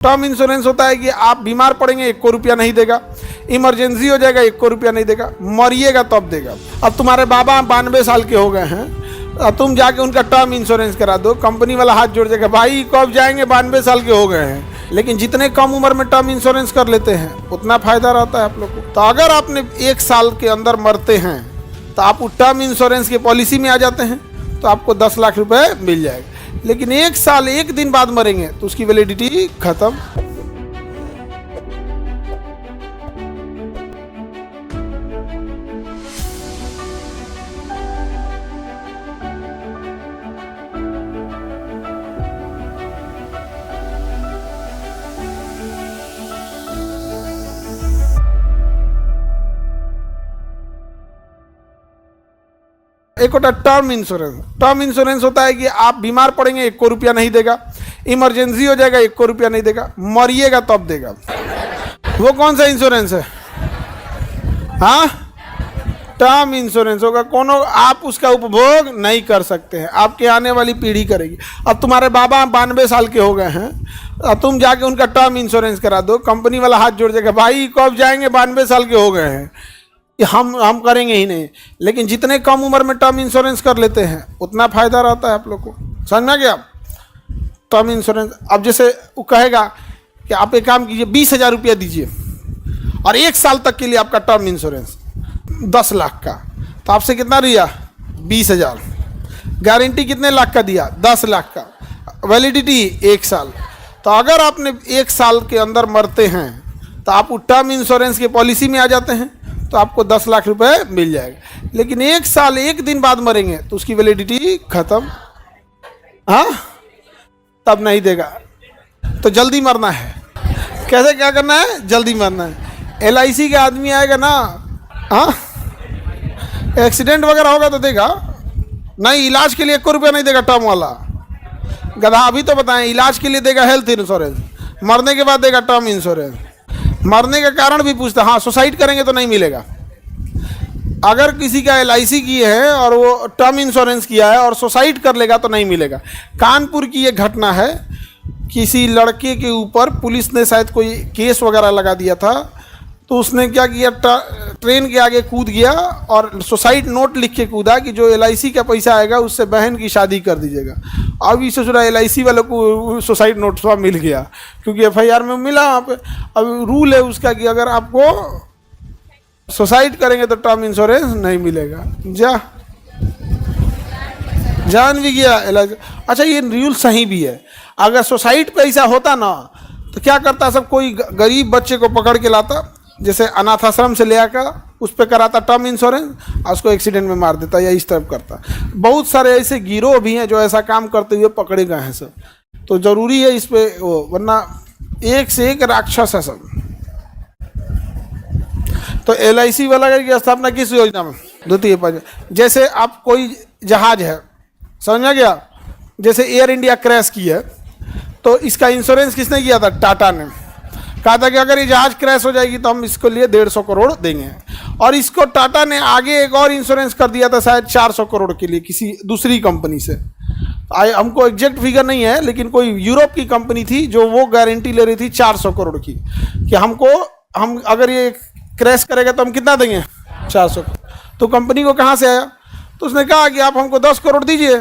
Term insurance होता है कि आप बीमार पड़ेंगे 1 को रुपया नहीं देगा, इमरजेंसी हो जाएगा 1 को रुपया नहीं देगा, मरिएगा तब देगा। अब तुम्हारे बाबा 92 साल के हो गए हैं, अब तुम जाके उनका टर्म इंश्योरेंस करा दो, कंपनी वाला हाथ जोड़ देगा, भाई कब जाएंगे, 92 साल के हो गए हैं। लेकिन जितने कम उम्र में टर्म इंश्योरेंस कर लेते हैं उतना फायदा रहता है आप लोग को। तो अगर आपने 1 साल के अंदर मरते हैं तो आप टर्म इंश्योरेंस की पॉलिसी में आ जाते हैं तो आपको 10 लाख रुपए मिल जाएगा। लेकिन 1 साल 1 दिन बाद मरेंगे तो उसकी वैलिडिटी खत्म। एक होता है टर्म इंश्योरेंस। टर्म इंश्योरेंस होता है कि आप बीमार पड़ेंगे 1 को रुपया नहीं देगा, इमरजेंसी हो जाएगा 1 को रुपया नहीं देगा, मरिएगा तब देगा। वो कौन सा इंश्योरेंस है? हाँ, टर्म इंश्योरेंस होगा, कोनो आप उसका उपभोग नहीं कर सकते हैं, आपके आने वाली पीढ़ी करेगी। अब तुम्हारे बाबा 92 साल के हो गए हैं, अब तुम जाके उनका टर्म इंश्योरेंस करा दो, कंपनी वाला हाथ जोड़ देगा, भाई कब जाएंगे, 92 साल के हो गए हैं, हम करेंगे ही नहीं। लेकिन जितने कम उम्र में टर्म इंश्योरेंस कर लेते हैं उतना फायदा रहता है आप लोग को। समझ में आ गया? टर्म इंश्योरेंस, अब जैसे वो कहेगा कि आप एक काम कीजिए, 20,000 रुपया दीजिए और 1 साल तक के लिए आपका टर्म इंश्योरेंस 10 लाख का, तो आपसे कितना लिया? 20,000। गारंटी कितने लाख का दिया? 10 लाख का। वैलिडिटी 1 साल। तो अगर आपने 1 साल के अंदर मरते हैं तो आप टर्म इंश्योरेंस की पॉलिसी में आ जाते हैं तो आपको 10 लाख रुपए मिल जाएगा। लेकिन 1 साल 1 दिन बाद मरेंगे तो उसकी वैलिडिटी खत्म। हाँ, तब नहीं देगा। तो जल्दी मरना है। कैसे, क्या करना है? जल्दी मरना है। LIC का आदमी आएगा ना, हाँ, एक्सीडेंट वगैरह होगा तो देगा नहीं, इलाज के लिए 1 रुपया नहीं देगा टर्म वाला। गधा, अभी तो बताएं, इलाज के लिए देगा हेल्थ इंश्योरेंस, मरने के बाद देगा टर्म इंश्योरेंस। मरने का कारण भी पूछता, हाँ सुसाइड करेंगे तो नहीं मिलेगा। अगर किसी का LIC की है और वो टर्म इंश्योरेंस किया है और सुसाइड कर लेगा तो नहीं मिलेगा। कानपुर की ये घटना है, किसी लड़के के ऊपर पुलिस ने शायद कोई केस वगैरह लगा दिया था, तो उसने क्या किया, ट्रेन के आगे कूद गया और सुसाइड नोट लिख के कूदा कि जो LIC का पैसा आएगा उससे बहन की शादी कर दीजिएगा। अब इसे सुना LIC वालों को सुसाइड नोट सब मिल गया, क्योंकि FIR में मिला वहाँ पे। अब रूल है उसका कि अगर आपको सुसाइड करेंगे तो टर्म इंश्योरेंस नहीं मिलेगा। जान भी गया LIC। अच्छा, ये रूल सही भी है। अगर सुसाइड पे ऐसा होता ना तो क्या करता, सब कोई गरीब बच्चे को पकड़ के लाता, जैसे अनाथ आश्रम से ले आकर उस पर कराता टर्म इंश्योरेंस और उसको एक्सीडेंट में मार देता या इस तरफ करता। बहुत सारे ऐसे गिरोह भी हैं जो ऐसा काम करते हुए पकड़े गए हैं सब। तो ज़रूरी है इस पे वो, वरना एक से एक राक्षस है सब। तो LIC वाला की स्थापना किस योजना में? द्वितीय पंच। जैसे आप कोई जहाज है, समझ में गया, जैसे एयर इंडिया क्रैश की है तो इसका इंश्योरेंस किसने किया था? टाटा ने। कहा था कि अगर ये जहाज क्रैश हो जाएगी तो हम इसको लिए 150 करोड़ देंगे। और इसको टाटा ने आगे एक और इंश्योरेंस कर दिया था शायद 400 करोड़ के लिए किसी दूसरी कंपनी से। हमको एग्जैक्ट फिगर नहीं है, लेकिन कोई यूरोप की कंपनी थी जो वो गारंटी ले रही थी 400 करोड़ की, कि हम अगर ये क्रैश करेगा तो हम कितना देंगे? 400। तो कंपनी को कहाँ से आया? तो उसने कहा कि आप हमको 10 करोड़ दीजिए।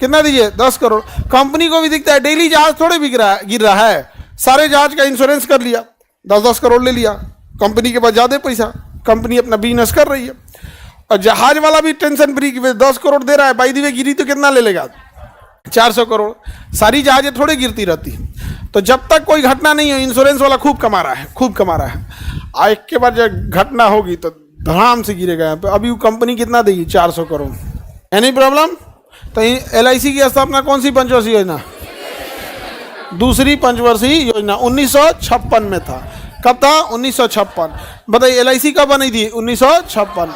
कितना दीजिए? 10 करोड़। कंपनी को भी दिखता है डेली जहाज थोड़े गिर रहा है, सारे जहाज का इंश्योरेंस कर लिया, 10-10 करोड़ ले लिया। कंपनी के पास ज़्यादा पैसा, कंपनी अपना बिजनेस कर रही है। और जहाज वाला भी टेंशन फ्री कि 10 करोड़ दे रहा है, बाई दी वे गिरी तो कितना ले लेगा? 400 करोड़। सारी जहाजें थोड़े गिरती रहती हैं। तो जब तक कोई घटना नहीं हो, इंश्योरेंस वाला खूब कमा रहा है, खूब कमा रहा है। एक के बाद जब घटना होगी तो धड़ाम से गिरेगा यहाँ पे। अभी वो कंपनी कितना देगी? 400 करोड़। Any problem? तो LIC की स्थापना कौन सी पंचवर्षीय योजना? दूसरी पंचवर्षीय योजना 1956 में था। कब था? 1956। बताइए LIC कब बनी थी? 1956।